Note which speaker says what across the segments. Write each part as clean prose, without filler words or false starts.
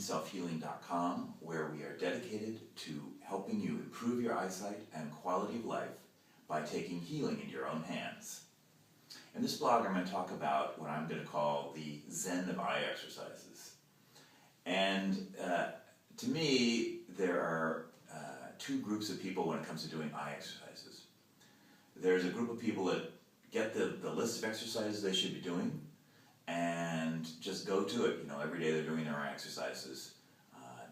Speaker 1: selfhealing.com, where we are dedicated to helping you improve your eyesight and quality of life by taking healing in your own hands. In this blog, I'm going to talk about what I'm going to call the Zen of Eye Exercises. And to me, there are two groups of people when it comes to doing eye exercises. There's a group of people that get the list of exercises they should be doing and just go to it. You know, every day they're doing their eye exercises.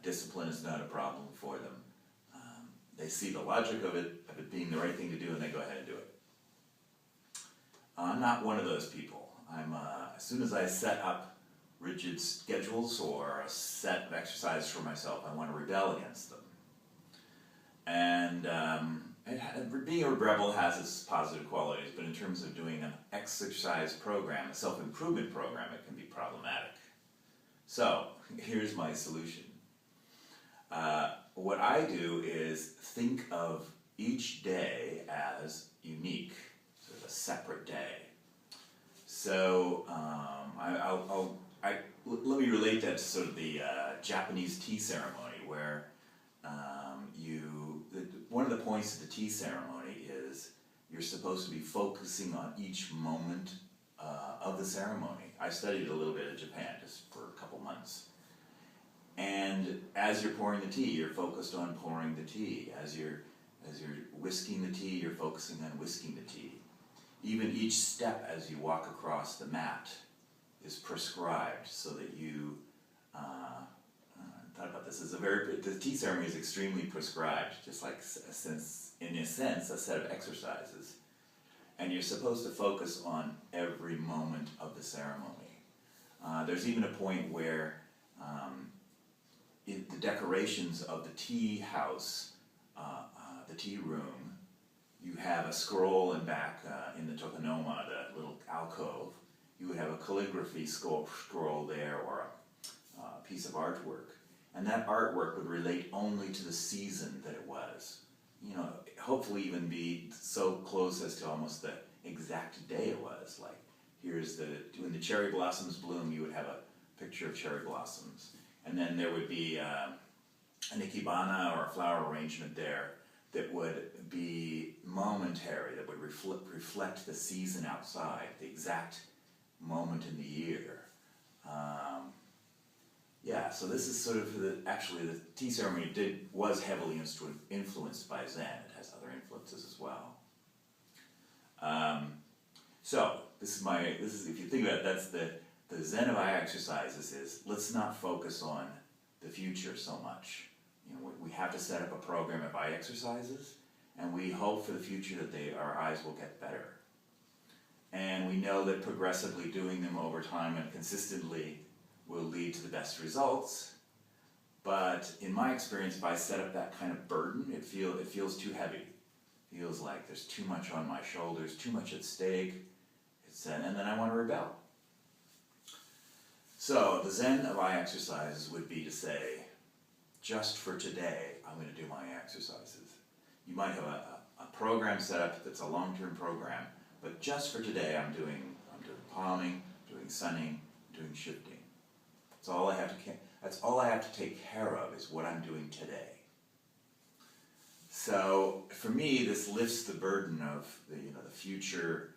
Speaker 1: Discipline is not a problem for them. They see the logic of it being the right thing to do, and they go ahead and do it. I'm not one of those people. As soon as I set up rigid schedules or a set of exercises for myself, I want to rebel against them. And being a rebel has its positive qualities, but in terms of doing an exercise program, a self-improvement program, it can be problematic. So, here's my solution. What I do is think of each day as unique, sort of a separate day. So, let me relate that to sort of the Japanese tea ceremony, where one of the points of the tea ceremony is you're supposed to be focusing on each moment of the ceremony. I studied a little bit in Japan just for a couple months. And as you're pouring the tea, you're focused on pouring the tea. As you're whisking the tea, you're focusing on whisking the tea. Even each step as you walk across the mat is prescribed so that you thought about this. The tea ceremony is extremely prescribed, just like in a sense a set of exercises. And you're supposed to focus on every moment of the ceremony. There's even a point where the decorations of the tea house, the tea room, you have a scroll in back in the tokonoma, the little alcove. You would have a calligraphy scroll there, or a piece of artwork. And that artwork would relate only to the season that it was. You know, hopefully even be so close as to almost the exact day it was. Like, when the cherry blossoms bloom, you would have a picture of cherry blossoms. And then there would be an ikebana, or a flower arrangement there, that would be momentary, that would reflect the season outside, the exact moment in the year. So this is sort of actually the tea ceremony was heavily influenced by Zen. It has other influences as well. So this is if you think about it, that's the Zen of Eye Exercises is, let's not focus on the future so much. You know, we have to set up a program of eye exercises, and we hope for the future that our eyes will get better. And we know that progressively doing them over time and consistently will lead to the best results. But in my experience, if I set up that kind of burden, it feels too heavy. It feels like there's too much on my shoulders, too much at stake, and then I want to rebel. So the Zen of Eye Exercises would be to say, just for today, I'm going to do my exercises. You might have a program set up that's a long-term program, but just for today, I'm doing palming, doing sunning, doing shifting. That's all I have to take care of is what I'm doing today. So for me, this lifts the burden of the future.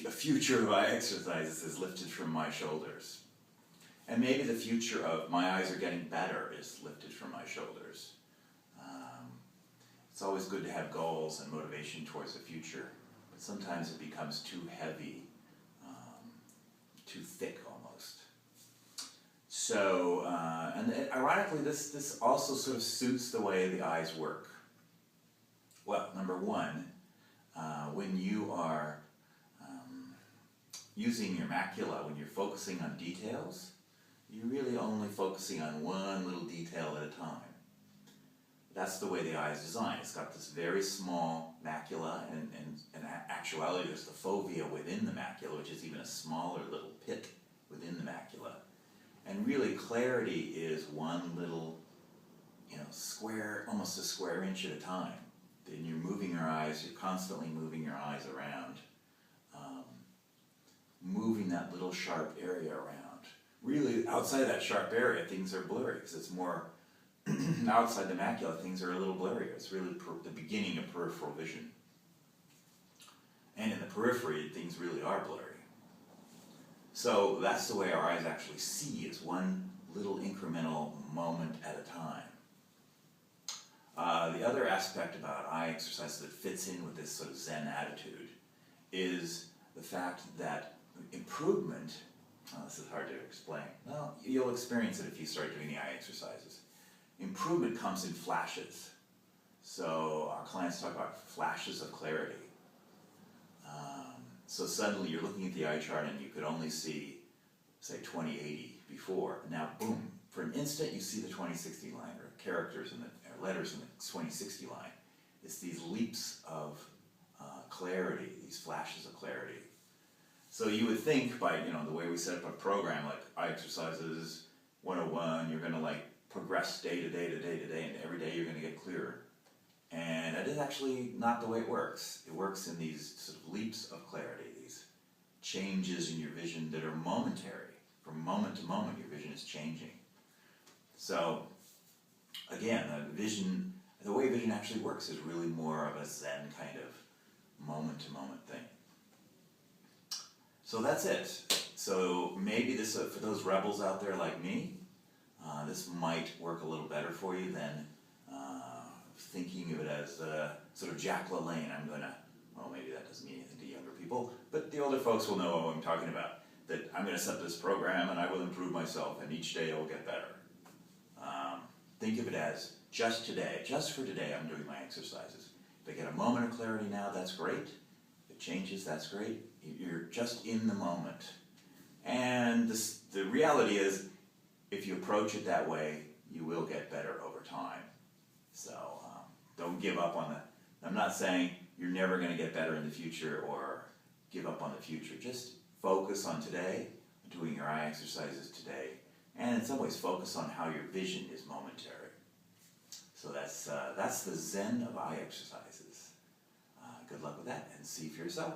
Speaker 1: A future of eye exercises is lifted from my shoulders. And maybe the future of my eyes are getting better is lifted from my shoulders. It's always good to have goals and motivation towards the future, but sometimes it becomes too heavy, too thick almost. So, and ironically, this also sort of suits the way the eyes work. Well, number one, when you are using your macula, when you're focusing on details, you're really only focusing on one little detail at a time. That's the way the eye is designed. It's got this very small macula, and in actuality there's the fovea within the macula, which is even a smaller little pit within the macula. And really clarity is one little, square, almost a square inch at a time. Then you're moving your eyes, you're constantly moving your eyes around, moving that little sharp area around. really outside that sharp area, things are blurry because it's more outside the macula, things are a little blurrier. It's really the beginning of peripheral vision. And in the periphery, things really are blurry. So that's the way our eyes actually see, is one little incremental moment at a time. The other aspect about eye exercises that fits in with this sort of Zen attitude is the fact that improvement, this is hard to explain. Well, you'll experience it if you start doing the eye exercises. Improvement comes in flashes. So our clients talk about flashes of clarity. So suddenly you're looking at the eye chart and you could only see, say, 20/80 before. Now, boom, for an instant you see the 20/60 line, or characters in the, or letters in the 20/60 line. It's these leaps of clarity, these flashes of clarity. So you would think by, the way we set up a program like Eye Exercises 101, you're going to like progress day to day to day to day, and every day you're going to get clearer. And that is actually not the way it works. It works in these sort of leaps of clarity, these changes in your vision that are momentary. From moment to moment, your vision is changing. So, again, the way vision actually works is really more of a Zen kind of moment-to-moment thing. So that's it. So maybe this, for those rebels out there like me, this might work a little better for you than thinking of it as sort of Jack LaLanne. Well, maybe that doesn't mean anything to younger people, but the older folks will know what I'm talking about. That I'm going to set this program and I will improve myself, and each day I will get better. Think of it as just today, just for today, I'm doing my exercises. If I get a moment of clarity now, that's great. If it changes, that's great. You're just in the moment. And the reality is, if you approach it that way, you will get better over time. So don't give up on the, I'm not saying you're never going to get better in the future or give up on the future. Just focus on today, doing your eye exercises today, and in some ways focus on how your vision is momentary. So that's the Zen of Eye Exercises. Good luck with that, and see for yourself.